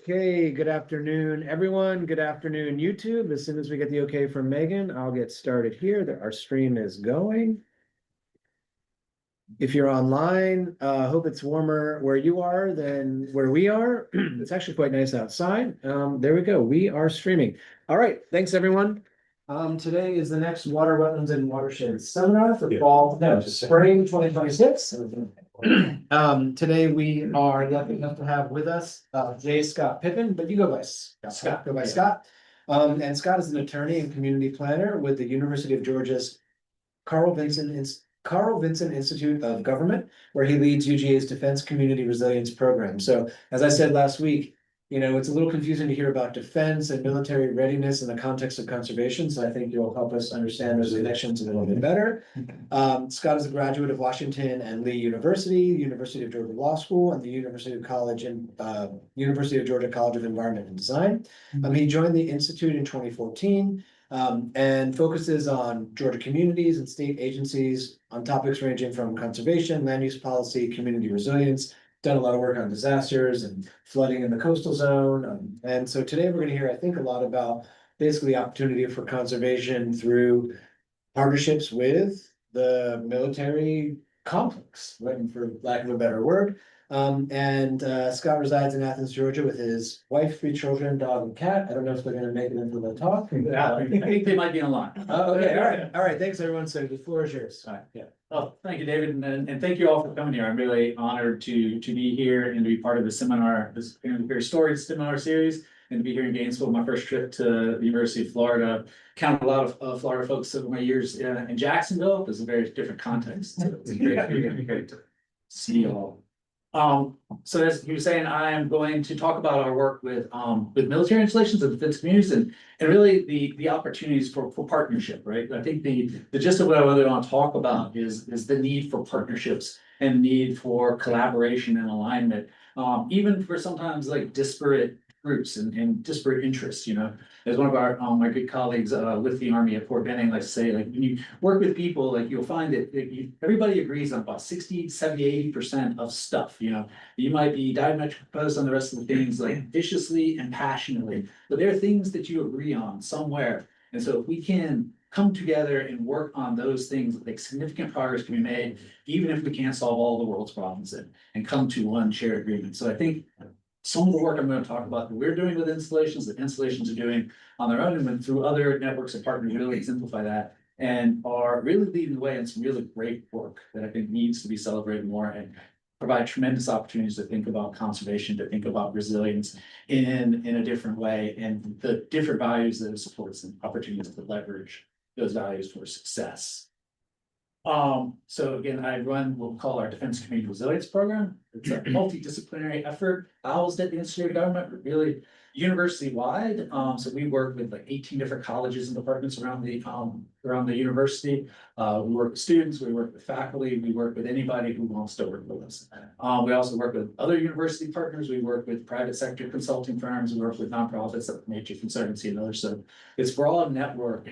Okay, good afternoon, everyone. Good afternoon, YouTube. As soon as we get the okay from Megan, I'll get started here. Our stream is going. If you're online, hope it's warmer where you are than where we are. It's actually quite nice outside. There we go. We are streaming. All right. Thanks, everyone. Today is the next Water, Wetlands, and Watershed Seminar for fall, spring 2026. Today we are lucky enough to have with us J. Scott Pippin, but you go by Scott. Go by Scott. And Scott is an attorney and community planner with the University of Georgia's Carl Vinson Institute of Government, where he leads UGA's Defense Community Resilience Program. So, as I said last week, it's a little confusing to hear about defense and military readiness in the context of conservation. So I think you'll help us understand those connections a little bit better. Scott is a graduate of Washington and Lee University, University of Georgia Law School, and the University of Georgia College of Environment and Design. He joined the Institute in 2014. And focuses on Georgia communities and state agencies on topics ranging from conservation, land use policy, community resilience, done a lot of work on disasters and flooding in the coastal zone. And so today we're going to hear, I think, a lot about basically opportunity for conservation through partnerships with the military complex, right, for lack of a better word. Scott resides in Athens, Georgia with his wife, 3 children, dog, and cat. I don't know if they're gonna make it into the talk. Yeah, I think they might be online. Oh, okay, all right, all right, thanks, everyone, so the floor is yours. All right, yeah. Oh, thank you, David, and thank you all for coming here. I'm really honored to be here and to be part of the seminar, this very storied seminar series, and to be here in Gainesville. My first trip to the University of Florida. Counted a lot of Florida folks over my years in Jacksonville. There's a very different context. So it's great to see you all. So as he was saying, I am going to talk about our work with military installations and defense communities and really the opportunities for partnership, right? I think the gist of what I really want to talk about is the need for partnerships and need for collaboration and alignment, even for sometimes like disparate groups and disparate interests. As one of our my good colleagues with the Army at Fort Benning likes to say, like, when you work with people, like, you'll find that everybody agrees on about 60, 70, 80% of stuff. You might be diametrically opposed on the rest of the things, like viciously and passionately, but there are things that you agree on somewhere. And so if we can come together and work on those things, like, significant progress can be made, even if we can't solve all the world's problems and come to one shared agreement. So I think some of the work I'm going to talk about that we're doing with installations, that installations are doing on their own, and then through other networks of partners really exemplify that and are really leading the way in some really great work that I think needs to be celebrated more and provide tremendous opportunities to think about conservation, to think about resilience in a different way, and the different values that it supports and opportunities to leverage those values for success. So again, I run what we call our Defense Community Resilience Program. It's a multidisciplinary effort housed at the Institute of Government, but really university-wide. So we work with like 18 different colleges and departments around the university. We work with students, we work with faculty, we work with anybody who wants to work with us. We also work with other university partners. We work with private sector consulting firms. We work with nonprofits like Nature Conservancy and others. So it's a broad network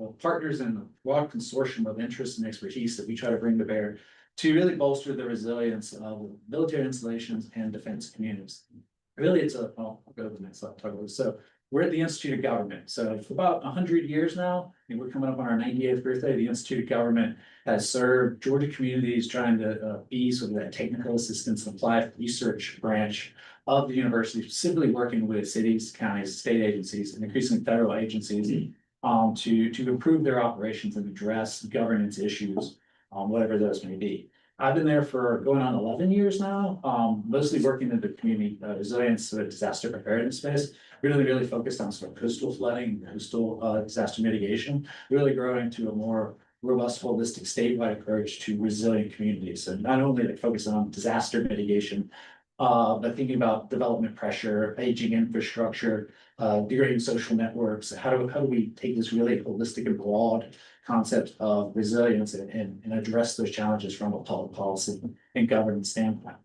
of partners and a broad consortium of interests and expertise that we try to bring to bear to really bolster the resilience of military installations and defense communities. Really, I'll go to the next slide. So we're at the Institute of Government. So for about 100 years now, and we're coming up on our 98th birthday, the Institute of Government has served Georgia communities trying to be sort of that technical assistance and applied research branch of the university, specifically working with cities, counties, state agencies, and increasingly federal agencies to improve their operations and address governance issues, whatever those may be. I've been there for going on 11 years now, mostly working in the community resilience, disaster preparedness space, really focused on sort of coastal flooding, coastal disaster mitigation, really growing to a more robust, holistic statewide approach to resilient communities. So not only like focus on disaster mitigation, but thinking about development pressure, aging infrastructure, degrading social networks. How do we take this really holistic and broad concept of resilience and address those challenges from a public policy and governance standpoint?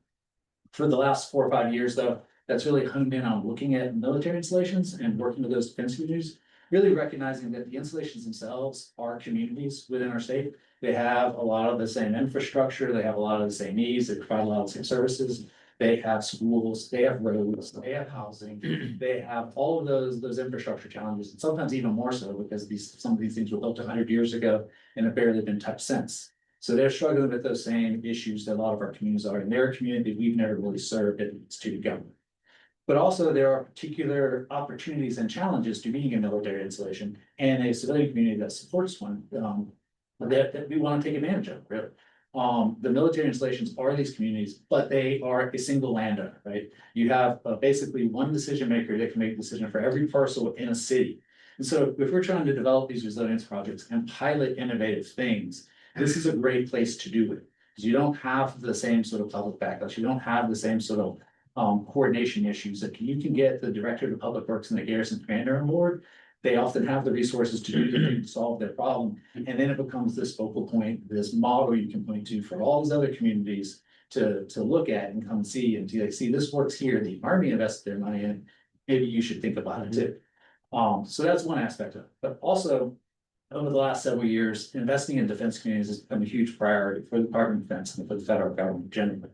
For the last 4 or 5 years, though, that's really honed in on looking at military installations and working with those defense communities, really recognizing that the installations themselves are communities within our state. They have a lot of the same infrastructure, they have a lot of the same needs, they provide a lot of the same services. They have schools, they have roads, they have housing, they have all of those infrastructure challenges, and sometimes even more so because some of these things were built 100 years ago and have barely been touched since. So they're struggling with those same issues that a lot of our communities are, and they're a community we've never really served at the institute of government. But also there are particular opportunities and challenges to being a military installation and a civilian community that supports one, that we want to take advantage of, really. The military installations are these communities, but they are a single landowner, right? You have basically one decision maker that can make a decision for every parcel in a city. And so if we're trying to develop these resilience projects and pilot innovative things, this is a great place to do it. Because you don't have the same sort of public backlash, you don't have the same sort of coordination issues that you can get the director of public works and the garrison commander on board. They often have the resources to do the thing to solve their problem. And then it becomes this focal point, this model you can point to for all these other communities to look at and come see and like, see, this works here. The Army invested their money in. Maybe you should think about it too. So that's one aspect of it. But also, over the last several years, investing in defense communities has become a huge priority for the Department of Defense and for the federal government generally.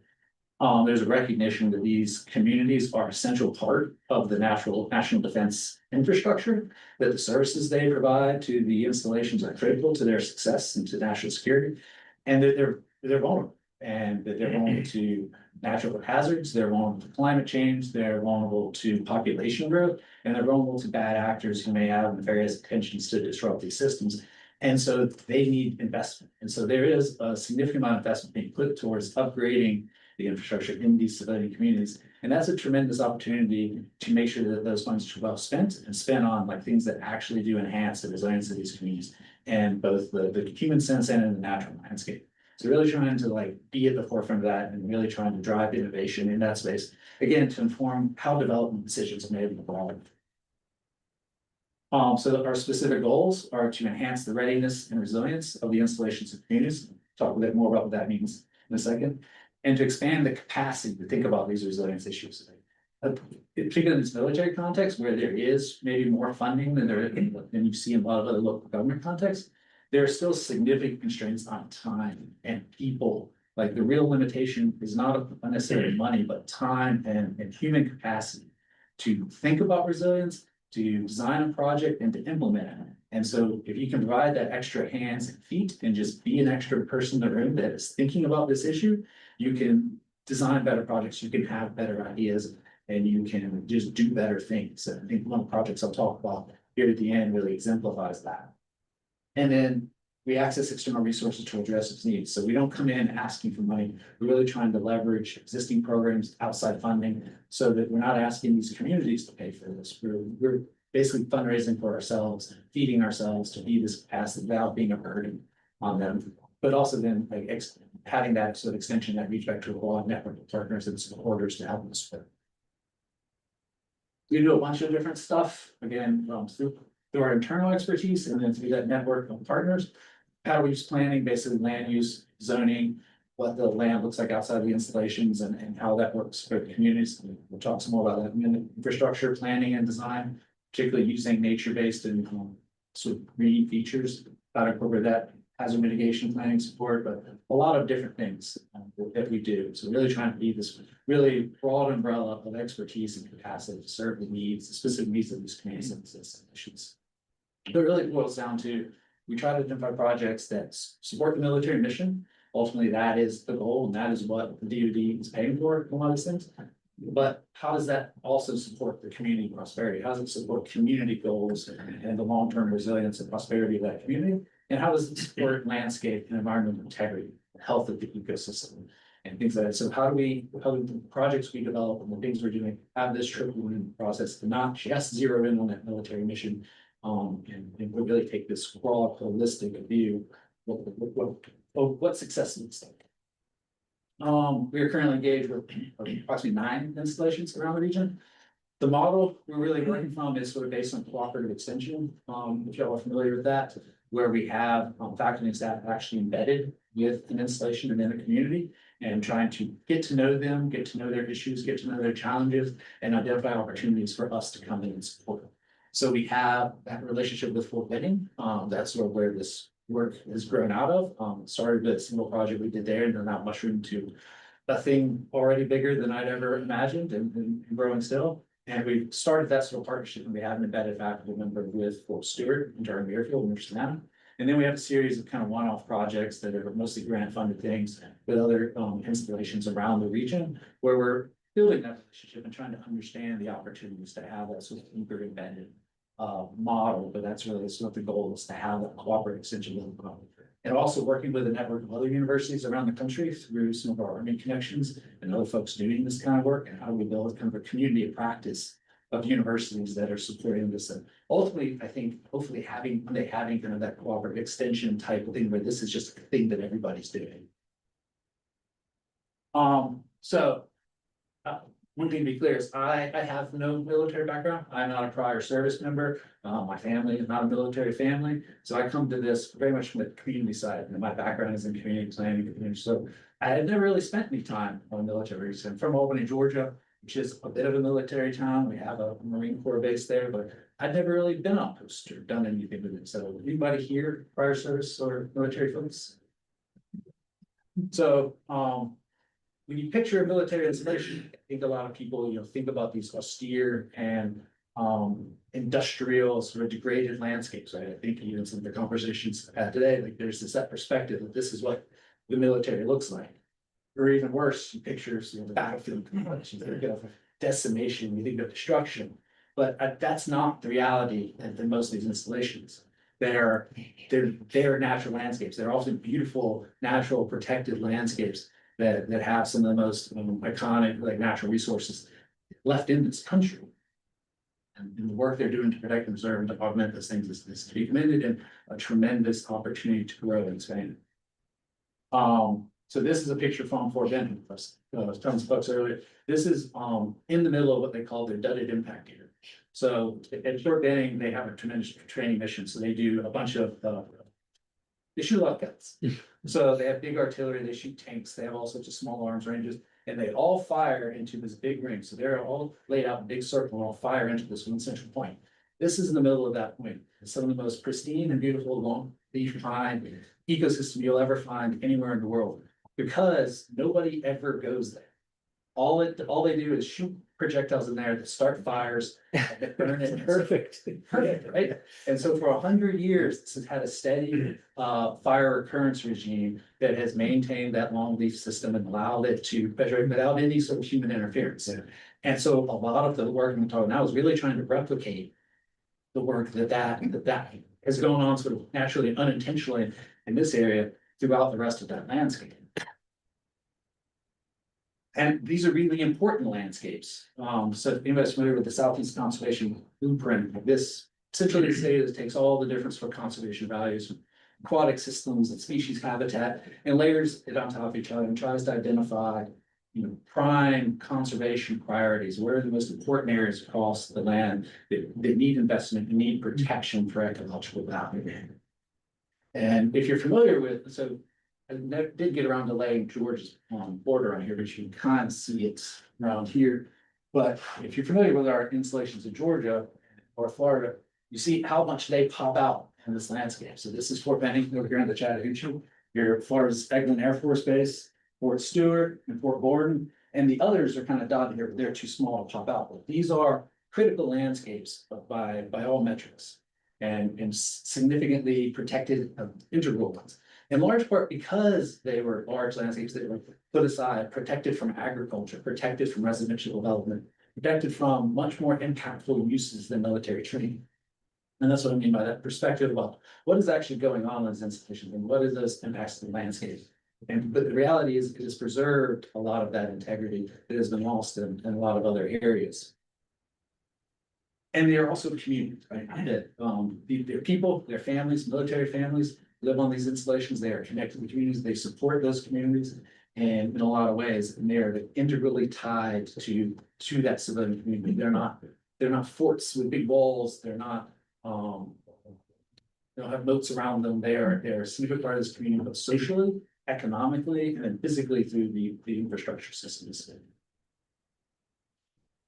There's a recognition that these communities are a central part of the national defense infrastructure, that the services they provide to the installations are critical to their success and to national security, and that they're vulnerable, and that they're vulnerable to natural hazards, they're vulnerable to climate change, they're vulnerable to population growth, and they're vulnerable to bad actors who may have nefarious intentions to disrupt these systems. And so they need investment. And so there is a significant amount of investment being put towards upgrading the infrastructure in these civilian communities. And that's a tremendous opportunity to make sure that those funds are well spent and spent on like things that actually do enhance the resilience of these communities and both the human sense and in the natural landscape. So really trying to like be at the forefront of that and really trying to drive innovation in that space, again, to inform how development decisions are made in the world. So our specific goals are to enhance the readiness and resilience of the installations and communities. Talk a bit more about what that means in a second. And to expand the capacity to think about these resilience issues. Particularly in this military context where there is maybe more funding than you see in a lot of other local government contexts, there are still significant constraints on time and people. Like the real limitation is not necessarily money, but time and human capacity to think about resilience, to design a project and to implement it. And so if you can provide that extra hands and feet and just be an extra person in the room that is thinking about this issue, you can design better projects, you can have better ideas, and you can just do better things. And I think one of the projects I'll talk about here at the end really exemplifies that. And then we access external resources to address its needs. So we don't come in asking for money. We're really trying to leverage existing programs, outside funding, so that we're not asking these communities to pay for this. We're basically fundraising for ourselves, feeding ourselves to be this capacity without being a burden on them. But also then like having that sort of extension that reach back to a broad network of partners and supporters to help us with. We do a bunch of different stuff, again, through our internal expertise and then through that network of partners. Power use planning, basically land use, zoning, what the land looks like outside the installations and how that works for the communities. We'll talk some more about that in a minute. Infrastructure planning and design, particularly using nature-based and sort of green features, how to incorporate that, hazard mitigation planning support, but a lot of different things that we do. So really trying to be this really broad umbrella of expertise and capacity to serve the needs, the specific needs of these communities and institutions. It really boils down to, we try to identify projects that support the military mission. Ultimately, that is the goal, and that is what the DoD is paying for a lot of these things. But how does that also support the community prosperity? How does it support community goals and the long-term resilience and prosperity of that community? And how does it support landscape and environmental integrity, health of the ecosystem, and things like that? So how do the projects we develop and the things we're doing have this triple win process to not just zero in on that military mission, and we really take this broad, holistic view of what success looks like. We are currently engaged with approximately 9 installations around the region. The model we're really working from is sort of based on cooperative extension, if y'all are familiar with that, where we have faculty and staff actually embedded with an installation and in a community and trying to get to know them, get to know their issues, get to know their challenges, and identify opportunities for us to come in and support them. So we have that relationship with Fort Benning. That's sort of where this work has grown out of. Started with a single project we did there and then now mushroomed to a thing already bigger than I'd ever imagined and growing still. And we started that sort of partnership, and we have an embedded faculty member with Fort Stewart in Durham Airfield, Michigan. And then we have a series of kind of one-off projects that are mostly grant-funded things with other installations around the region, where we're building that relationship and trying to understand the opportunities to have that sort of deeper embedded model. But that's really sort of the goal, is to have that cooperative extension of the problem. And also working with a network of other universities around the country through some of our Army connections and other folks doing this kind of work, and how do we build kind of a community of practice of universities that are supporting this. And ultimately, I think hopefully having kind of that cooperative extension type of thing, where this is just a thing that everybody's doing. So one thing to be clear is I have no military background. I'm not a prior service member. My family is not a military family. So I come to this very much from the community side. And my background is in community planning. So I had never really spent any time on military. So I'm from Albany, Georgia, which is a bit of a military town. We have a Marine Corps base there, but I'd never really been on post or done anything with it. So anybody here, prior service or military folks? So when you picture a military installation, I think a lot of people, think about these austere and industrial sort of degraded landscapes, right? I think even some of the conversations I've had today, like there's that perspective that this is what the military looks like. Or even worse, you picture the battlefield, you think of decimation, you think of destruction. But that's not the reality in most of these installations. They're natural landscapes. They're often beautiful, natural, protected landscapes that have some of the most iconic like natural resources left in this country. And the work they're doing to protect and preserve and to augment those things is to be commended, and a tremendous opportunity to grow and expand. So this is a picture from Fort Benning. Tons of folks earlier. This is in the middle of what they call their dudded impact area. So at Fort Benning, they have a tremendous training mission. So they do a bunch of they shoot a lot of guns. So they have big artillery, they shoot tanks, they have all sorts of small arms ranges, and they all fire into this big ring. So they're all laid out in a big circle and all fire into this one central point. This is in the middle of that point. It's some of the most pristine and beautiful long leaf pine ecosystem you'll ever find anywhere in the world, because nobody ever goes there. All they do is shoot projectiles in there that start fires that burn it. Perfect. Perfect, right? And so for 100 years, this has had a steady fire occurrence regime that has maintained that longleaf system and allowed it to perpetuate without any sort of human interference. And so a lot of the work I'm talking now is really trying to replicate the work that has gone on sort of naturally and unintentionally in this area throughout the rest of that landscape. And these are really important landscapes. So if anybody's familiar with the Southeast Conservation Blueprint, this essentially states takes all the different sort of conservation values, aquatic systems and species habitat, and layers it on top of each other and tries to identify, prime conservation priorities. Where are the most important areas across the land that need investment and need protection for ecological value? And if you're familiar with, so I did get around to laying Georgia's border on here, but you can kind of see it around here. But if you're familiar with our installations in Georgia or Florida, you see how much they pop out in this landscape. So this is Fort Benning over here in the Chattahoochee. Your Florida's Eglin Air Force Base, Fort Stewart, and Fort Gordon. And the others are kind of dotted here, but they're too small to pop out. But these are critical landscapes by all metrics, and significantly protected integral ones. In large part because they were large landscapes that were put aside, protected from agriculture, protected from residential development, protected from much more impactful uses than military training. And that's what I mean by that perspective about what is actually going on in those institutions and what is those impacts to the landscape. But the reality is it has preserved a lot of that integrity that has been lost in a lot of other areas. And they are also communities, right? Their people, their families, military families live on these installations. They are connected to communities. They support those communities, and in a lot of ways, and they are integrally tied to that civilian community. They're not forts with big walls. They're not they don't have moats around them. They're a significant part of this community, both socially, economically, and then physically through the infrastructure systems.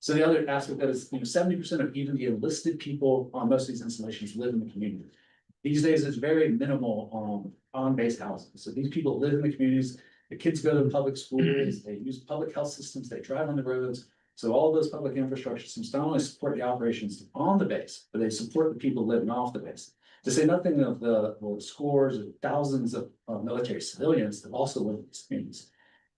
So the other aspect that is, 70% of even the enlisted people on most of these installations live in the community. These days, it's very minimal on base housing. So these people live in the communities. The kids go to the public schools, they use public health systems, they drive on the roads. So all those public infrastructure systems not only support the operations on the base, but they support the people living off the base. To say nothing of the scores of thousands of military civilians that also live in these communities.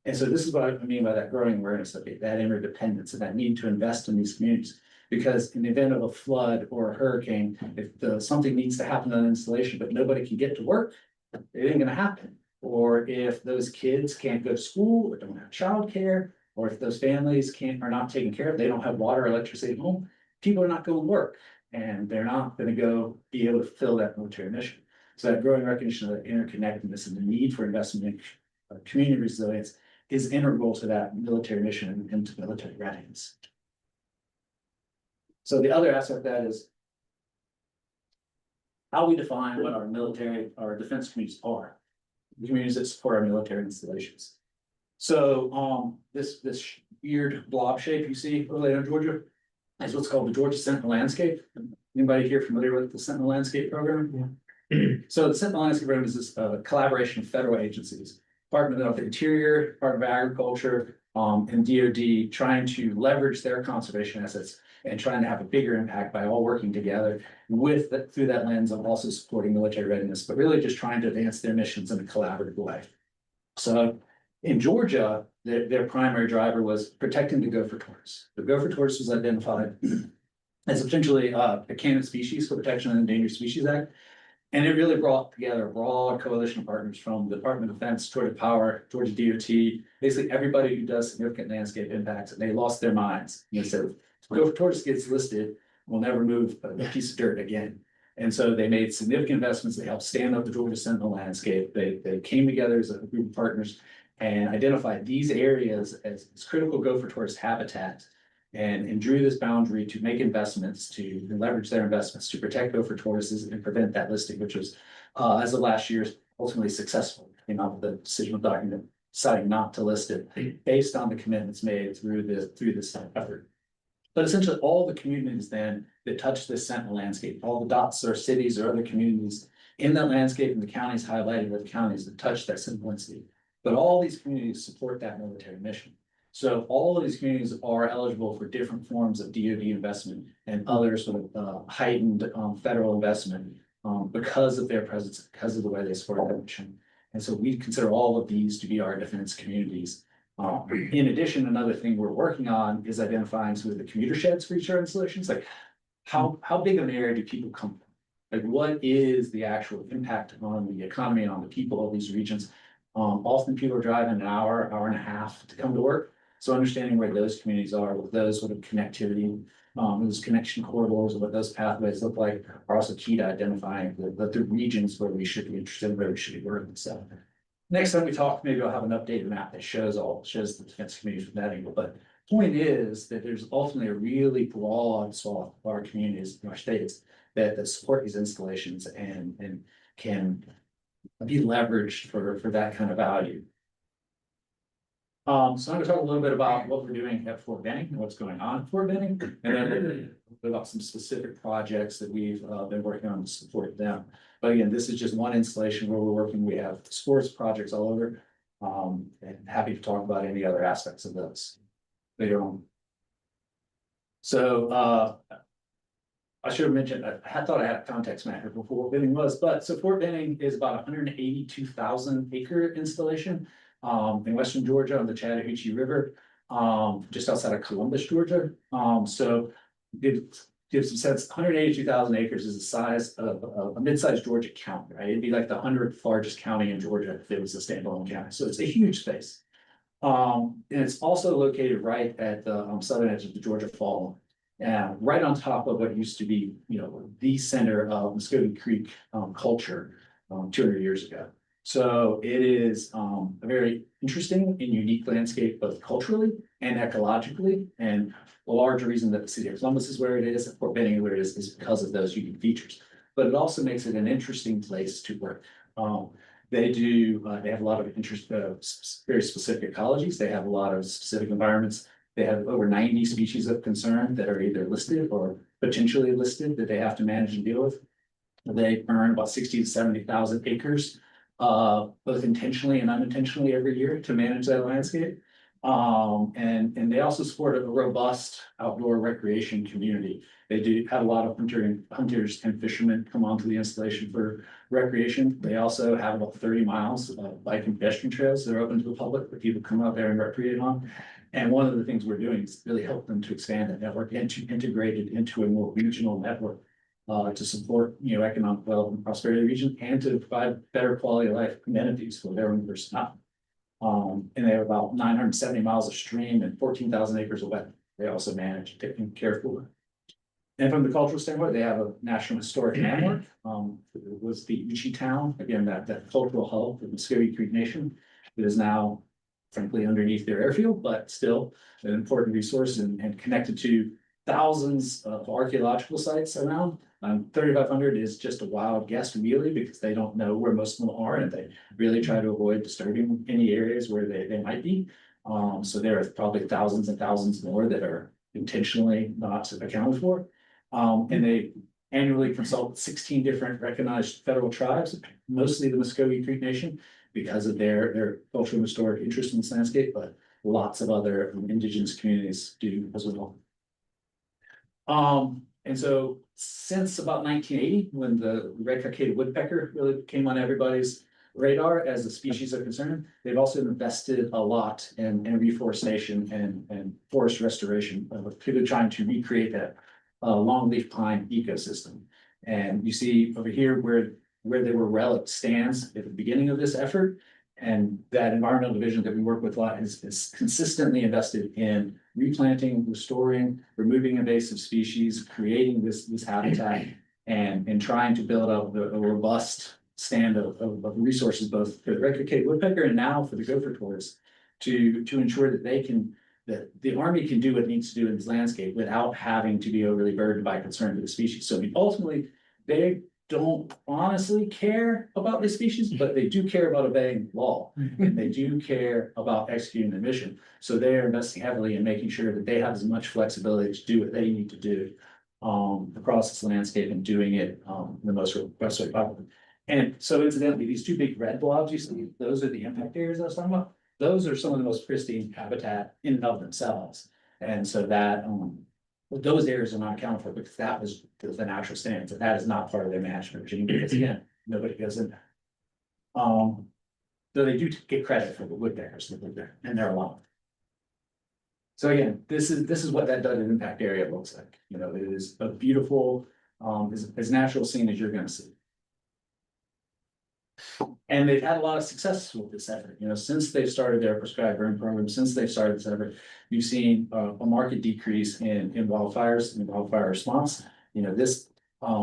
And so this is what I mean by that growing awareness of that interdependence and that need to invest in these communities. Because in the event of a flood or a hurricane, if something needs to happen on an installation, but nobody can get to work, it ain't gonna happen. Or if those kids can't go to school or don't have childcare, or if those families are not taken care of, they don't have water or electricity at home, people are not going to work and they're not going to go be able to fulfill that military mission. So that growing recognition of the interconnectedness and the need for investment in community resilience is integral to that military mission and to military readiness. So the other aspect of that is how we define what our defense communities are, the communities that support our military installations. So this weird blob shape you see over there in Georgia is what's called the Georgia Sentinel Landscape. Anybody here familiar with the Sentinel Landscape program? Yeah. So the Sentinel Landscape program is this collaboration of federal agencies, Department of the Interior, Department of Agriculture, and DoD, trying to leverage their conservation assets and trying to have a bigger impact by all working together through that lens of also supporting military readiness, but really just trying to advance their missions in a collaborative way. So in Georgia, their primary driver was protecting the gopher tortoise. The gopher tortoise was identified as potentially a candidate species for Protection of Endangered Species Act. And it really brought together a broad coalition of partners from the Department of Defense, Georgia Power, Georgia DOT, basically everybody who does significant landscape impacts, and they lost their minds. And they said, if gopher tortoise gets listed, we'll never move a piece of dirt again. And so they made significant investments. They helped stand up the Georgia Sentinel Landscape. They came together as a group of partners and identified these areas as critical gopher tortoise habitat and drew this boundary to make investments, to leverage their investments to protect gopher tortoises and prevent that listing, which was, as of last year, ultimately successful. Came out with the decisional document deciding not to list it based on the commitments made through this effort. But essentially all the communities then that touch this Sentinel landscape, all the dots are cities or other communities in that landscape, and the counties highlighted are the counties that touch that Sentinel landscape. But all these communities support that military mission. So all of these communities are eligible for different forms of DoD investment and other sort of heightened federal investment because of their presence, because of the way they support that mission. And so we consider all of these to be our defense communities. In addition, another thing we're working on is identifying sort of the commuter sheds for each of our installations. Like how big of an area do people come from? Like what is the actual impact on the economy and on the people of these regions? Often people are driving an hour and a half to come to work. So understanding where those communities are with those sort of connectivity, those connection corridors and what those pathways look like are also key to identifying the regions where we should be interested in, where we should be working. So next time we talk, maybe I'll have an updated map that shows the defense communities from that angle. But point is that there's ultimately a really broad swath of our communities in our states that support these installations and can be leveraged for that kind of value. So I'm going to talk a little bit about what we're doing at Fort Benning and what's going on at Fort Benning, and then about some specific projects that we've been working on to support them. But again, this is just one installation where we're working. We have sports projects all over, and happy to talk about any other aspects of those later on. So I should have mentioned, I thought I had a context map here before Fort Benning was, but so Fort Benning is about 182,000 acre installation in western Georgia on the Chattahoochee River, just outside of Columbus, Georgia. So it gives some sense, 182,000 acres is the size of a mid-sized Georgia county, right? It'd be like the 100th largest county in Georgia if it was a standalone county. So it's a huge space. And it's also located right at the southern edge of the Georgia Fault. Right on top of what used to be, the center of Muscogee Creek culture 200 years ago. So it is a very interesting and unique landscape, both culturally and ecologically. And a large reason that the city of Columbus is where it is, and Fort Benning where it is because of those unique features. But it also makes it an interesting place to work. They have a lot of interest, very specific ecologies. They have a lot of specific environments. They have over 90 species of concern that are either listed or potentially listed that they have to manage and deal with. They burn about 60 to 70,000 acres both intentionally and unintentionally every year to manage that landscape. And they also support a robust outdoor recreation community. They do have a lot of hunters and fishermen come onto the installation for recreation. They also have about 30 miles of bike and pedestrian trails that are open to the public for people to come out there and recreate on. And one of the things we're doing is really help them to expand that network and to integrate it into a more regional network to support, economic development, prosperity of the region, and to provide better quality of life amenities for their own personnel. And they have about 970 miles of stream and 14,000 acres of wetland. They also manage taking care for. And from the cultural standpoint, they have a national historic landmark. It was the Uchi town, again, that cultural hub of the Muscogee Creek Nation. It is now frankly underneath their airfield, but still an important resource and connected to thousands of archaeological sites around. 3,500 is just a wild guess really, because they don't know where most of them are, and they really try to avoid disturbing any areas where they might be. So there are probably thousands and thousands more that are intentionally not accounted for. And they annually consult 16 different recognized federal tribes, mostly the Muscogee Creek Nation, because of their cultural and historic interest in this landscape, but lots of other indigenous communities do as well. And so since about 1980, when the red-cockaded woodpecker really came on everybody's radar as a species are concerned, they've also invested a lot in reforestation and forest restoration, people trying to recreate that longleaf pine ecosystem. And you see over here where there were relic stands at the beginning of this effort. And that environmental division that we work with a lot is consistently invested in replanting, restoring, removing invasive species, creating this habitat, and trying to build up a robust stand of resources, both for the red-cockaded woodpecker and now for the gopher tortoise, to ensure that the Army can do what it needs to do in this landscape without having to be overly burdened by concern for the species. So I mean, ultimately, they don't honestly care about the species, but they do care about obeying law, and they do care about executing the mission. So they are investing heavily in making sure that they have as much flexibility to do what they need to do across this landscape and doing it in the most robust way possible. And so incidentally, these two big red blobs you see, those are the impact areas I was talking about. Those are some of the most pristine habitat in and of themselves. And so that those areas are not accounted for because that was the natural standards, and that is not part of their management regime, because again, nobody goes in there. Though they do get credit for the woodpeckers that live there, and they're a lot. So again, this is what that Douglas impact area looks like. It is a beautiful, as natural scene as you're gonna see. And they've had a lot of success with this effort. Since they've started their prescribed burn program, since they've started this effort, you've seen a marked decrease in wildfires and wildfire response. This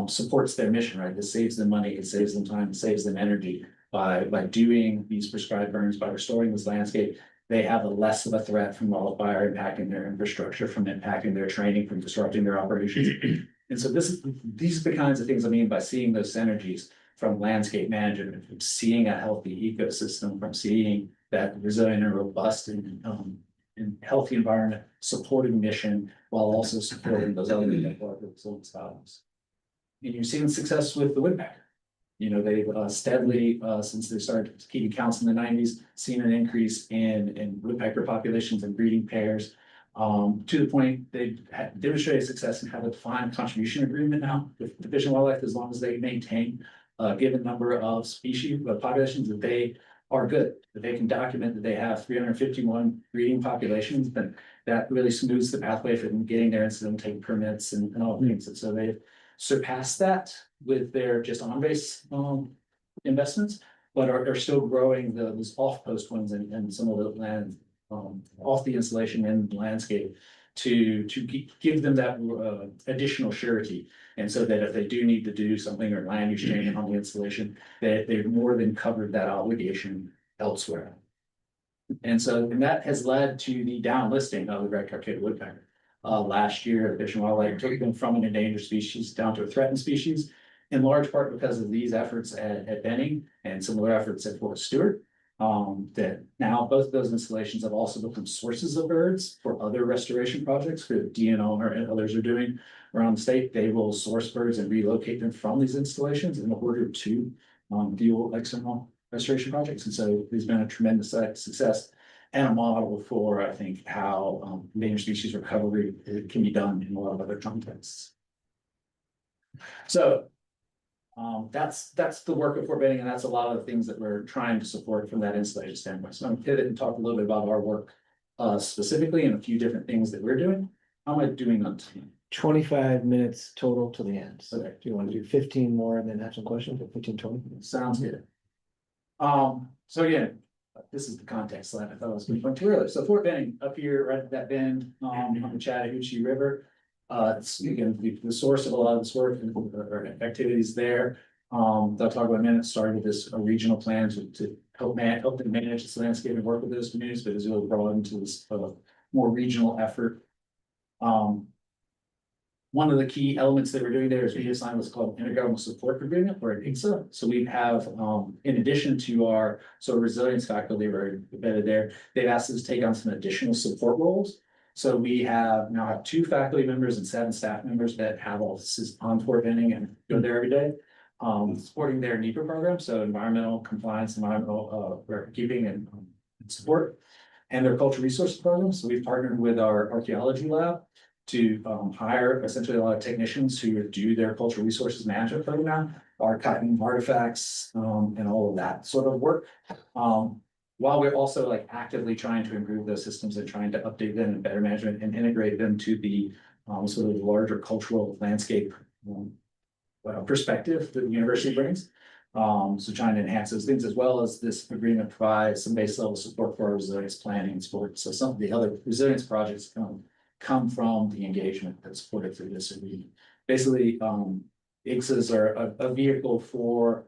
supports their mission, right? This saves them money, it saves them time, it saves them energy by doing these prescribed burns, by restoring this landscape. They have a less of a threat from wildfire impacting their infrastructure, from impacting their training, from disrupting their operations. And so these are the kinds of things I mean by seeing those synergies from landscape management, from seeing a healthy ecosystem, from seeing that resilient and robust and healthy environment, supporting mission while also supporting those other resilience values. And you're seeing success with the woodpecker. They've steadily, since they started keeping counts in the 90s, seen an increase in woodpecker populations and breeding pairs. To the point they've demonstrated success and have a defined contribution agreement now with the Fish and Wildlife, as long as they maintain a given number of species, populations that they are good, that they can document that they have 351 breeding populations, then that really smooths the pathway for them getting there instead of taking permits and all the things. And so they've surpassed that with their just on-base investments, but are still growing those off-post ones and some of the land off the installation and landscape to give them that additional surety. And so that if they do need to do something or land use change on the installation, they've more than covered that obligation elsewhere. And that has led to the downlisting of the red-cockaded woodpecker. Last year, Fish and Wildlife took them from an endangered species down to a threatened species, in large part because of these efforts at Benning and similar efforts at Fort Stewart. That now both of those installations have also become sources of birds for other restoration projects for DNR and others are doing around the state. They will source birds and relocate them from these installations in order to deal with external restoration projects. And so there's been a tremendous success and a model for, I think, how endangered species recovery can be done in a lot of other contexts. So that's the work of Fort Benning, and that's a lot of the things that we're trying to support from that installation standpoint. So I'm gonna pivot and talk a little bit about our work specifically and a few different things that we're doing. How am I doing on time? 25 minutes total to the end. So Okay. do you want to do 15 more and then have some questions or 15, 20? Sounds good. So again, this is the context slide I thought I was going to point to earlier. So Fort Benning up here, right at that bend, on the Chattahoochee River. It's again, the source of a lot of this work and activities there. I'll talk about in a minute, started this regional plan to help them manage this landscape and work with those communities, but it's really brought into this more regional effort. One of the key elements that we're doing there is we assigned what's called intergovernmental support agreement, or an IGSA. So we have, in addition to our sort of resilience faculty are embedded there, they've asked us to take on some additional support roles. So we now have 2 faculty members and 7 staff members that have offices on Fort Benning and go there every day, supporting their NEPA program, so environmental compliance, environmental record keeping and support, and their cultural resources program. So we've partnered with our archaeology lab to hire essentially a lot of technicians who do their cultural resources management program, archiving artifacts, and all of that sort of work. While we're also like actively trying to improve those systems and trying to update them and better management and integrate them to the sort of larger cultural landscape perspective that the university brings. So trying to enhance those things, as well as this agreement provides some base level support for our resilience planning and support. So some of the other resilience projects come from the engagement that's supported through this agreement. Basically, IGSAs are a vehicle for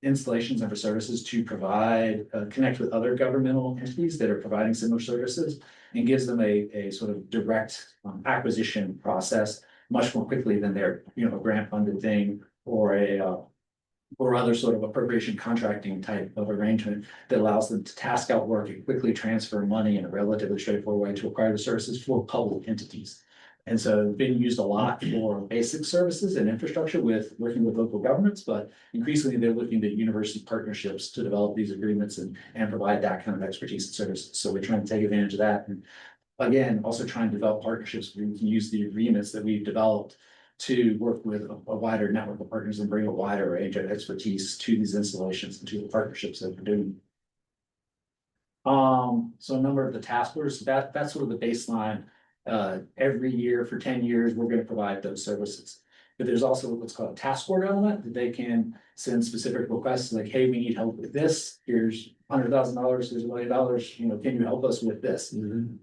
installations and for services to provide, connect with other governmental entities that are providing similar services, and gives them a sort of direct acquisition process much more quickly than their, grant funded thing or or other sort of appropriation contracting type of arrangement that allows them to task out work and quickly transfer money in a relatively straightforward way to acquire the services for public entities. And so being used a lot for basic services and infrastructure with working with local governments, but increasingly they're looking at university partnerships to develop these agreements and provide that kind of expertise and services. So we're trying to take advantage of that. And again, also trying to develop partnerships where we can use the agreements that we've developed to work with a wider network of partners and bring a wider range of expertise to these installations and to the partnerships that we're doing. So a number of the task orders, that's sort of the baseline. Every year for 10 years, we're going to provide those services. But there's also what's called a task order element that they can send specific requests like, hey, we need help with this. Here's $100,000, here's $1 million, can you help us with this? And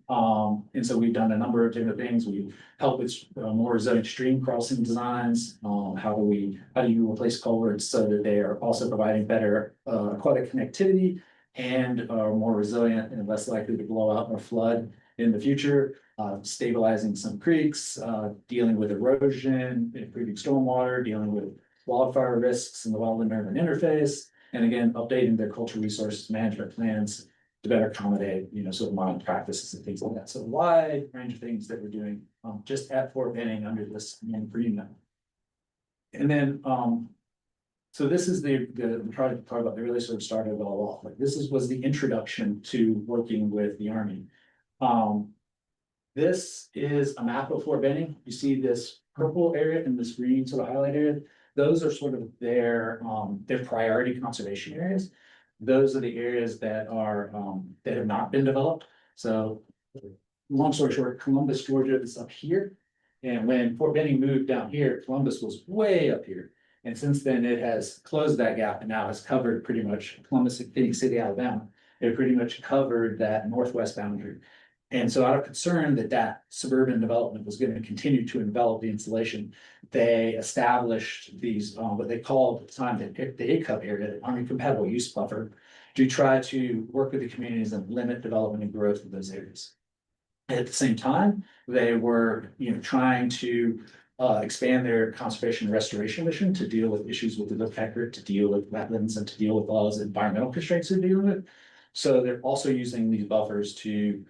so we've done a number of different things. We help with more resilient stream crossing designs. How do you replace culverts so that they are also providing better aquatic connectivity and are more resilient and less likely to blow out or flood in the future? Stabilizing some creeks, dealing with erosion, improving stormwater, dealing with wildfire risks in the wildland urban interface, and again, updating their cultural resources management plans to better accommodate, sort of modern practices and things like that. So a wide range of things that we're doing just at Fort Benning under this agreement. And then, so this is the project talk about that really sort of started it all off. Like this was the introduction to working with the Army. This is a map of Fort Benning. You see this purple area and this green sort of highlight area. Those are sort of their priority conservation areas. Those are the areas that have not been developed. So long story short, Columbus, Georgia is up here. And when Fort Benning moved down here, Columbus was way up here. And since then it has closed that gap and now has covered pretty much Columbus and Phoenix City, Alabama. It pretty much covered that northwest boundary. And so out of concern that suburban development was going to continue to envelop the installation, they established these, what they called at the time, the ICUP area, the Army Compatible Use Buffer, to try to work with the communities and limit development and growth of those areas. At the same time, they were, trying to expand their conservation and restoration mission to deal with issues with the woodpecker, to deal with wetlands, and to deal with all those environmental constraints they're dealing with. So they're also using these buffers to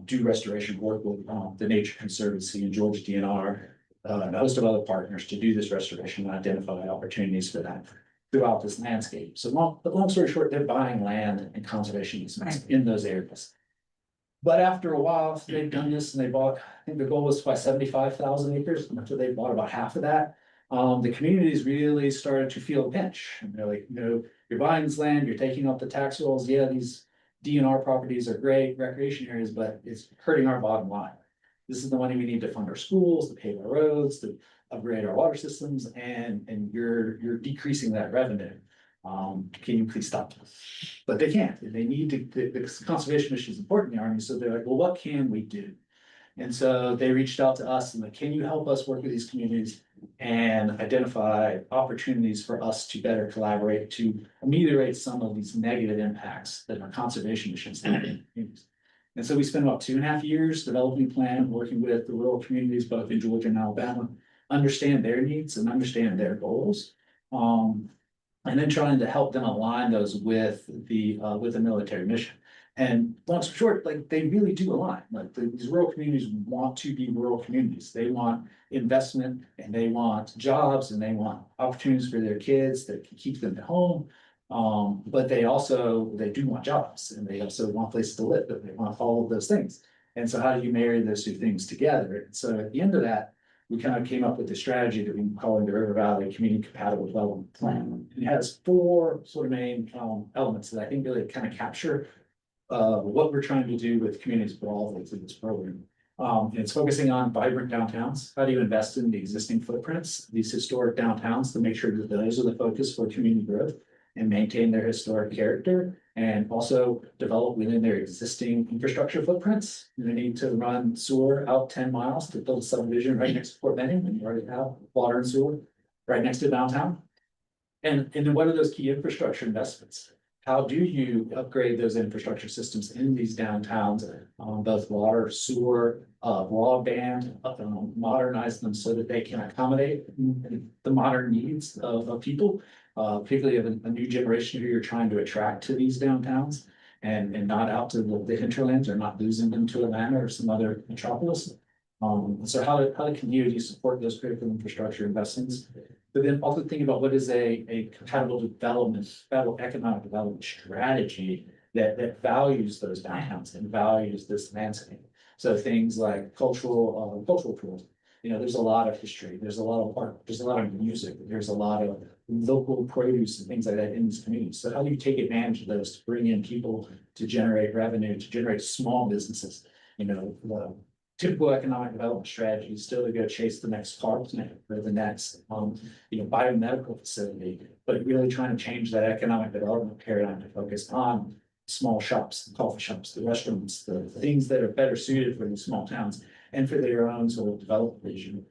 do restoration work with the Nature Conservancy and Georgia DNR and a host of other partners to do this restoration and identify opportunities for that. throughout this landscape. So long story short, they're buying land and conservation easements in those areas. But after a while, they've done this and they bought, I think the goal was to buy 75,000 acres, and after they bought about half of that. The communities really started to feel a pinch, and they're like, you're buying this land, you're taking up the tax rolls, yeah, these DNR properties are great recreation areas, but it's hurting our bottom line. This is the money we need to fund our schools, to pave our roads, to upgrade our water systems, and you're decreasing that revenue. Can you please stop this? But they can't. They need to, the conservation mission is important in the Army, so they're like, well, what can we do? And so they reached out to us and like, can you help us work with these communities and identify opportunities for us to better collaborate to ameliorate some of these negative impacts that our conservation missions have in communities. And so we spent about 2.5 years developing a plan, working with the rural communities, both in Georgia and Alabama, understand their needs and understand their goals. And then trying to help them align those with the military mission. And long story short, like they really do align. Like these rural communities want to be rural communities. They want investment and they want jobs and they want opportunities for their kids that can keep them at home. But they do want jobs and they also want places to live, but they want all of those things. And so how do you marry those two things together? And so at the end of that, we kind of came up with the strategy that we call the River Valley Community Compatible Development Plan. It has 4 sort of main elements that I think really kind of capture what we're trying to do with communities broadly through this program. It's focusing on vibrant downtowns. How do you invest in the existing footprints, these historic downtowns, to make sure that those are the focus for community growth and maintain their historic character, and also develop within their existing infrastructure footprints. You need to run sewer out 10 miles to build a subdivision right next to Fort Benning, when you already have water and sewer right next to downtown. And then what are those key infrastructure investments? How do you upgrade those infrastructure systems in these downtowns, both water, sewer, broadband, modernize them so that they can accommodate the modern needs of people, particularly of a new generation who you're trying to attract to these downtowns and not out to the hinterlands or not losing them to Atlanta or some other metropolis. So how do communities support those critical infrastructure investments? But then also think about what is a compatible economic development strategy that values those downtowns and values this landscape. So things like cultural tourism. There's a lot of history, there's a lot of art, there's a lot of music, there's a lot of local produce and things like that in these communities. So how do you take advantage of those to bring in people, to generate revenue, to generate small businesses? The typical economic development strategy is still to go chase the next car plant or the next biomedical facility, but really trying to change that economic development paradigm to focus on small shops, the coffee shops, the restaurants, the things that are better suited for these small towns and for their own sort of development vision.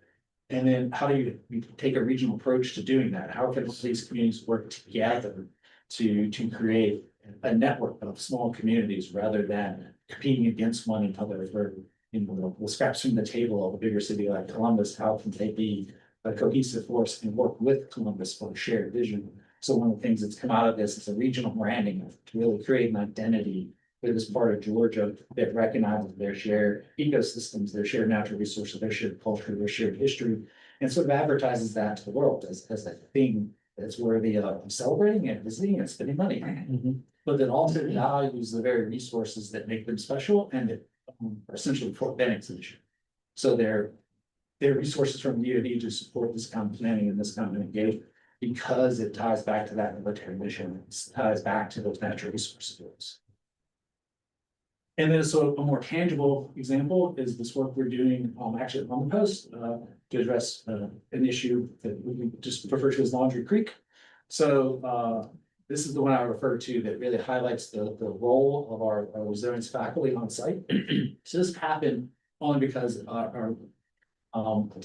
And then how do you take a regional approach to doing that? How can these communities work together to create a network of small communities rather than competing against one another for the scraps from the table of a bigger city like Columbus? How can they be a cohesive force and work with Columbus for a shared vision? So one of the things that's come out of this is a regional branding to really create an identity for this part of Georgia that recognizes their shared ecosystems, their shared natural resources, their shared culture, their shared history, and sort of advertises that to the world as a thing that's worthy of celebrating and visiting and spending money. But then also values the very resources that make them special and that are essentially Fort Benning's mission. So their resources from the DoD to support this kind of planning and this kind of engagement, because it ties back to that military mission, it ties back to those natural resources goals. And then so a more tangible example is this work we're doing actually on the coast to address an issue that we just refer to as Laundry Creek. So this is the one I refer to that really highlights the role of our resilience faculty on site. So this happened only because our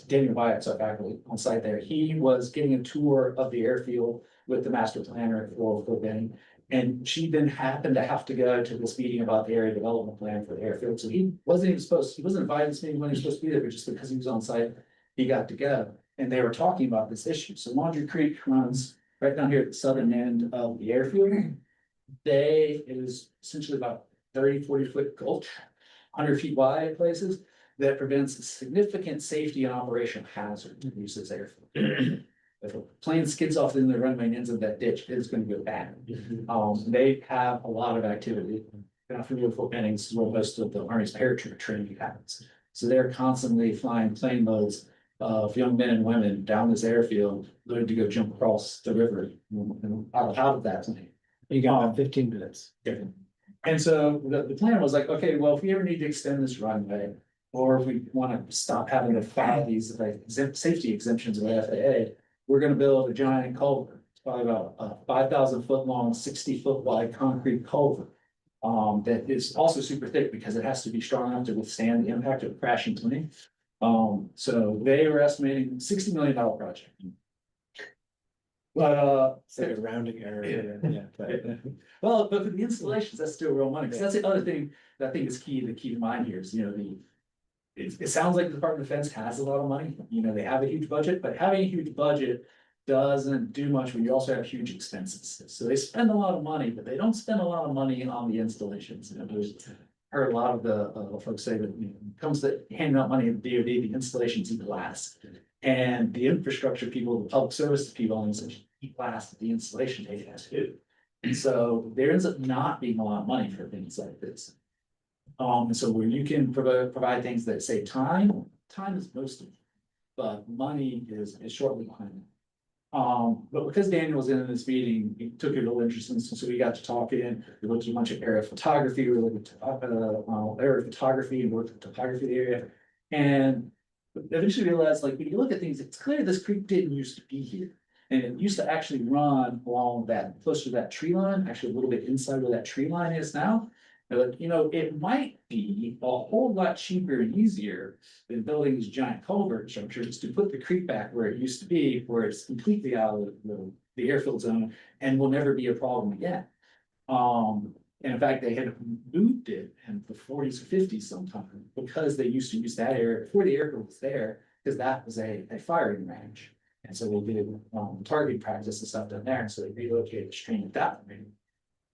Daniel Wyatt's our faculty on site there. He was getting a tour of the airfield with the master planner for Benning. And she then happened to have to go to this meeting about the area development plan for the airfield. So he wasn't invited to this meeting when he was supposed to be there, but just because he was on site, he got to go. And they were talking about this issue. So Laundry Creek runs right down here at the southern end of the airfield. It is essentially about 30-40 foot gulch, 100 feet wide places, that prevents a significant safety and operation hazard to use this airfield. if a plane skids off in the runway and ends in that ditch, it's gonna go bad. They have a lot of activity. Not familiar with Fort Benning, this is where most of the Army's paratrooper training happens. So they're constantly flying plane loads of young men and women down this airfield, learning to go jump across the river and out of that plane. You got about 15 minutes. And so the plan was like, okay, well, if we ever need to extend this runway, or if we want to stop having to file these like safety exemptions with the FAA, we're gonna build a giant culvert. It's probably about a 5,000 foot long, 60 foot wide concrete culvert. That is also super thick because it has to be strong enough to withstand the impact of a crashing plane. So they were estimating $60 million project. But It's like a rounding error. Yeah. well, but for the installations, that's still real money, because that's the other thing that I think is key to keep in mind here is, it sounds like the Department of Defense has a lot of money, they have a huge budget, but having a huge budget doesn't do much when you also have huge expenses. So they spend a lot of money, but they don't spend a lot of money on the installations. There's heard a lot of the folks say that when it comes to handing out money in the DoD, the installations eat last. And the infrastructure people, the public service people, eat last at the installation they have too. And so there ends up not being a lot of money for things like this. And so where you can provide things that save time is most of it, but money is shortly behind. But because Daniel was in this meeting, he took it a little interesting, so we got to talking. We looked at a bunch of area photography, we looked at area photography, and worked at topography of the area. And eventually realized, like, when you look at things, it's clear this creek didn't used to be here. And it used to actually run along that, closer to that tree line, actually a little bit inside where that tree line is now. But, it might be a whole lot cheaper and easier than building these giant culvert structures to put the creek back where it used to be, where it's completely out of the airfield zone and will never be a problem again. And in fact, they had moved it in the 40s or 50s sometime because they used to use that area before the airfield was there, because that was a firing range. And so they did targeting practice and stuff down there. And so they relocated the stream at that point.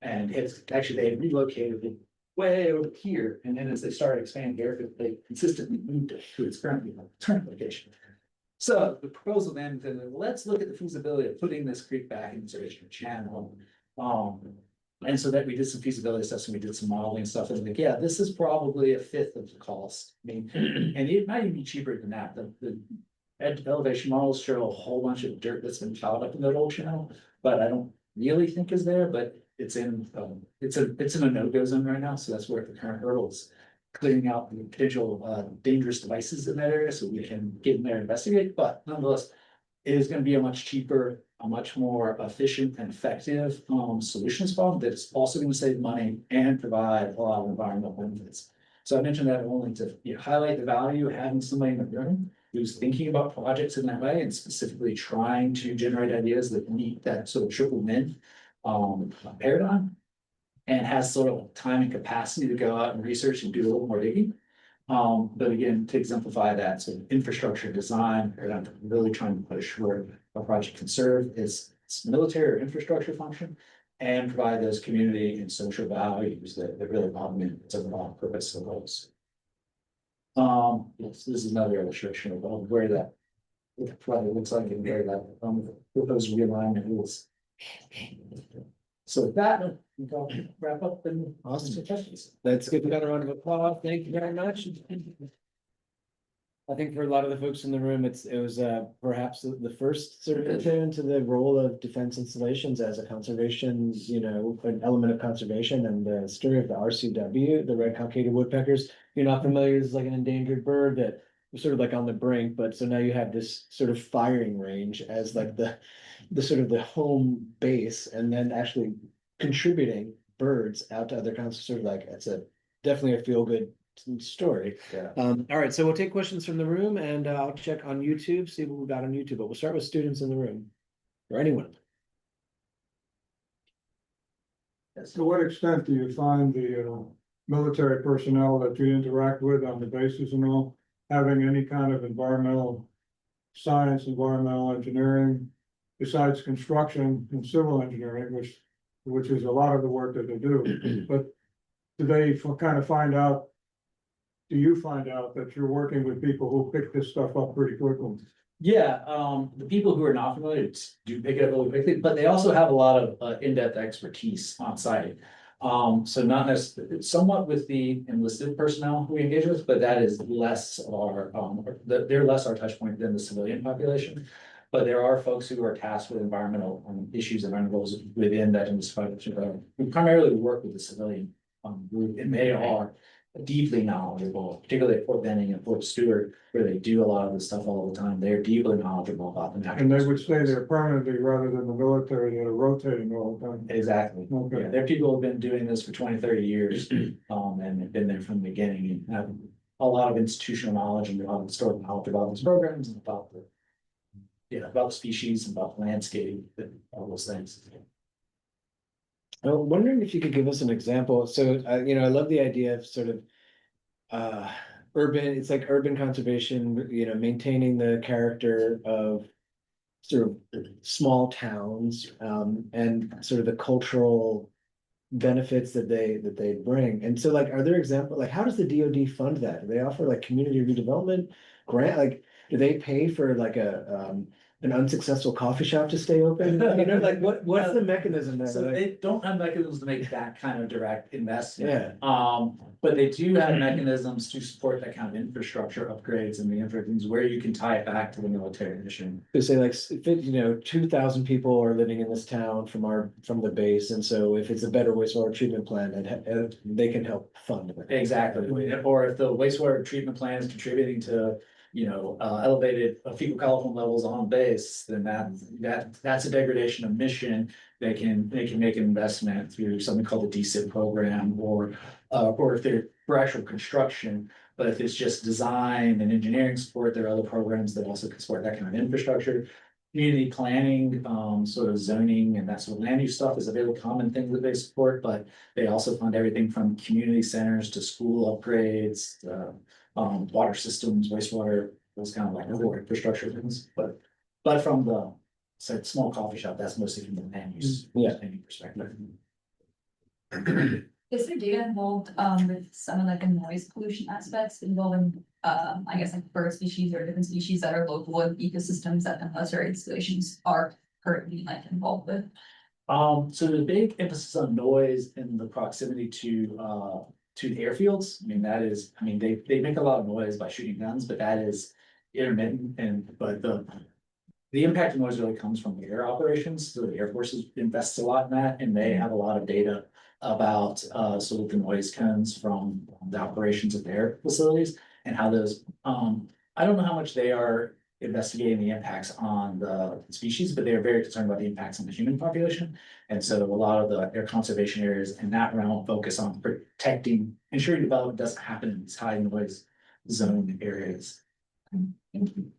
And it's actually, they relocated it way over here. And then as they started expanding the airfield, they consistently moved it to its current location. So the proposal then, let's look at the feasibility of putting this creek back into the channel. And so that we did some feasibility assessment, we did some modeling and stuff, and like, yeah, this is probably a fifth of the cost. I mean, and it might even be cheaper than that. The elevation models show a whole bunch of dirt that's been piled up in that old channel, but I don't really think is there, but it's in a no-go zone right now, so that's where the current hurdle is. Clearing out the potential dangerous devices in that area so we can get in there and investigate, but nonetheless, it is going to be a much cheaper, a much more efficient and effective solutions problem that's also going to save money and provide a lot of environmental benefits. So I mentioned that only to highlight the value of having somebody in the room who's thinking about projects in that way and specifically trying to generate ideas that meet that sort of triple win paradigm, and has sort of time and capacity to go out and research and do a little more digging. But again, to exemplify that sort of infrastructure design, paradigm, really trying to push where a project can serve its military or infrastructure function and provide those community and social values that really augment its overall purpose of those. Yes, this is another illustration of where that what it looks like and where that proposed realignment is. So with that, we'll wrap up and Awesome. questions. Let's give another round of applause. Thank you very much. I think for a lot of the folks in the room, it was perhaps the first sort of intro into the role of defense installations as a conservation, an element of conservation, and the story of the RCW, the red cockaded woodpeckers. If you're not familiar, it's like an endangered bird that was sort of like on the brink, but so now you have this sort of firing range as like the sort of the home base, and then actually contributing birds out to other kinds of sort of like it's definitely a feel good story. Yeah. All right, so we'll take questions from the room, and I'll check on YouTube, see what we got on YouTube, but we'll start with students in the room or anyone. To what extent do you find the military personnel that you interact with on the bases and all having any kind of environmental science, environmental engineering, besides construction and civil engineering, which is a lot of the work that they do, but do they kind of find out? Do you find out that you're working with people who pick this stuff up pretty quickly? Yeah, the people who are not familiar do pick it up really quickly, but they also have a lot of in-depth expertise on site. So not necessarily, somewhat with the enlisted personnel who we engage with, but that is less our, they're less our touch point than the civilian population. But there are folks who are tasked with environmental issues, environmental goals within that enlisted population, who primarily work with the civilian group, and they are deeply knowledgeable, particularly at Fort Benning and Fort Stewart, where they do a lot of this stuff all the time. They're deeply knowledgeable about the natural. And they would stay there permanently rather than the military that are rotating all the time. Exactly. Okay. Yeah, there are people who've been doing this for 20, 30 years, and have been there from the beginning and have a lot of institutional knowledge and a lot of historical knowledge about these programs and about the, about species and about landscape and all those things. I'm wondering if you could give us an example. So, I love the idea of sort of urban, it's like urban conservation, maintaining the character of sort of small towns, and sort of the cultural benefits that they bring. And so like, are there examples, like how does the DoD fund that? Do they offer like community redevelopment grant? Like, do they pay for like an unsuccessful coffee shop to stay open? Like what's the mechanism there? So Like, they don't have mechanisms to make that kind of direct investment. yeah, But they do have mechanisms to support that kind of infrastructure upgrades and the things where you can tie it back to the military mission. to say like, if it, 2,000 people are living in this town from the base. And so if it's a better wastewater treatment plant, they can help fund it. Exactly, or if the wastewater treatment plant is contributing to, elevated fecal coliform levels on base, then that's a degradation of mission. They can make an investment through something called the DSIP program, or if they're for actual construction. But if it's just design and engineering support, there are other programs that also can support that kind of infrastructure. Community planning, sort of zoning and that sort of land use stuff is a very common thing that they support, but they also fund everything from community centers to school upgrades, water systems, wastewater, those kind of like core infrastructure things. But from the small coffee shop, that's mostly from the land use perspective. Is there data involved with some of like the noise pollution aspects involving I guess like bird species or different species that are local in ecosystems that the military installations are currently like involved with? So the big emphasis on noise in the proximity to the airfields. They make a lot of noise by shooting guns, but that is intermittent, but the impact of noise really comes from the air operations. So the Air Force invests a lot in that, and they have a lot of data about sort of the noise cones from the operations of their facilities and how those. I don't know how much they are investigating the impacts on the species, but they are very concerned about the impacts on the human population. And so a lot of the air conservation areas in that realm focus on protecting, ensuring development doesn't happen in these high noise zone areas. To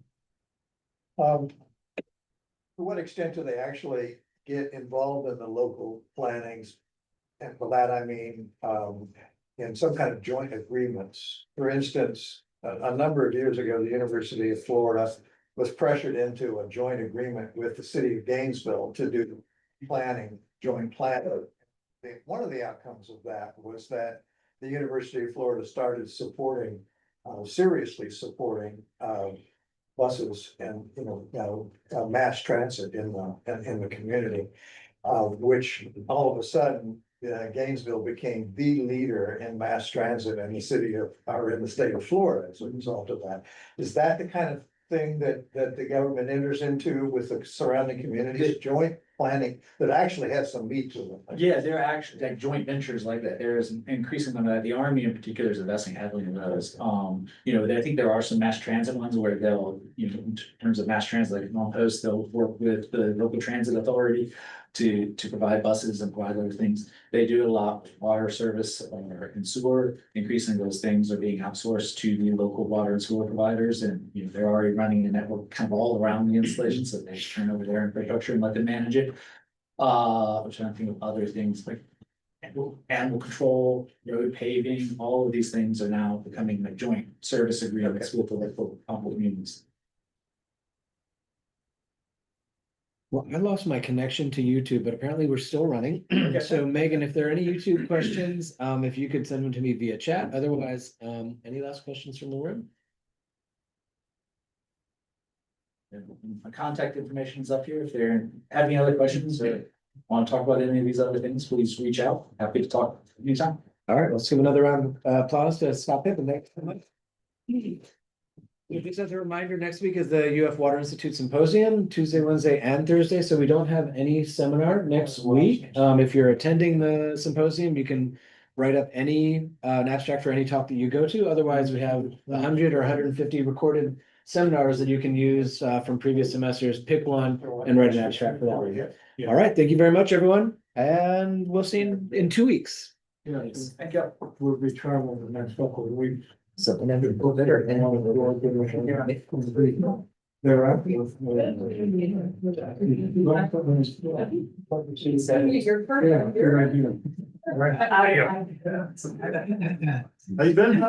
what extent do they actually get involved in the local plannings? And by that, I mean, in some kind of joint agreements. For instance, a number of years ago, the University of Florida was pressured into a joint agreement with the city of Gainesville to do planning, joint planning. One of the outcomes of that was that the University of Florida started supporting, seriously supporting, buses and, mass transit in the community. Which all of a sudden, Gainesville became the leader in mass transit in the state of Florida as a result of that. Is that the kind of thing that the government enters into with the surrounding communities, joint planning that actually has some meat to them? Yeah, there are actually like joint ventures like that. There is an increasing amount of that. The Army in particular is investing heavily in those. I think there are some mass transit ones where they'll, in terms of mass transit, like on post, they'll work with the local transit authority to provide buses and provide other things. They do a lot with water service and sewer. Increasingly, those things are being outsourced to the local water and sewer providers, and they're already running a network kind of all around the installation, so they turn over their infrastructure and let them manage it. I'm trying to think of other things like animal control, road paving. All of these things are now becoming like joint service agreements with the local communities. Well, I lost my connection to YouTube, but apparently we're still running. So Megan, if there are any YouTube questions, if you could send them to me via chat. Otherwise, any last questions from the room? My contact information is up here. If they're have any other questions or want to talk about any of these other things, please reach out. Happy to talk anytime. All right, let's give another round of applause to Scott Pippen. Thanks so much. Just as a reminder, next week is the UF Water Institute Symposium, Tuesday, Wednesday, and Thursday, so we don't have any seminar next week. If you're attending the symposium, you can write up any an abstract for any talk that you go to. Otherwise, we have 100 or 150 recorded seminars that you can use from previous semesters. Pick one and write an abstract for that. All right, thank you very much, everyone, and we'll see you in 2 weeks. Yeah, Thank you. we'll be traveling the next couple of weeks. So, and then we'll better. Thereafter. You're Yeah, perfect. good idea. How you been?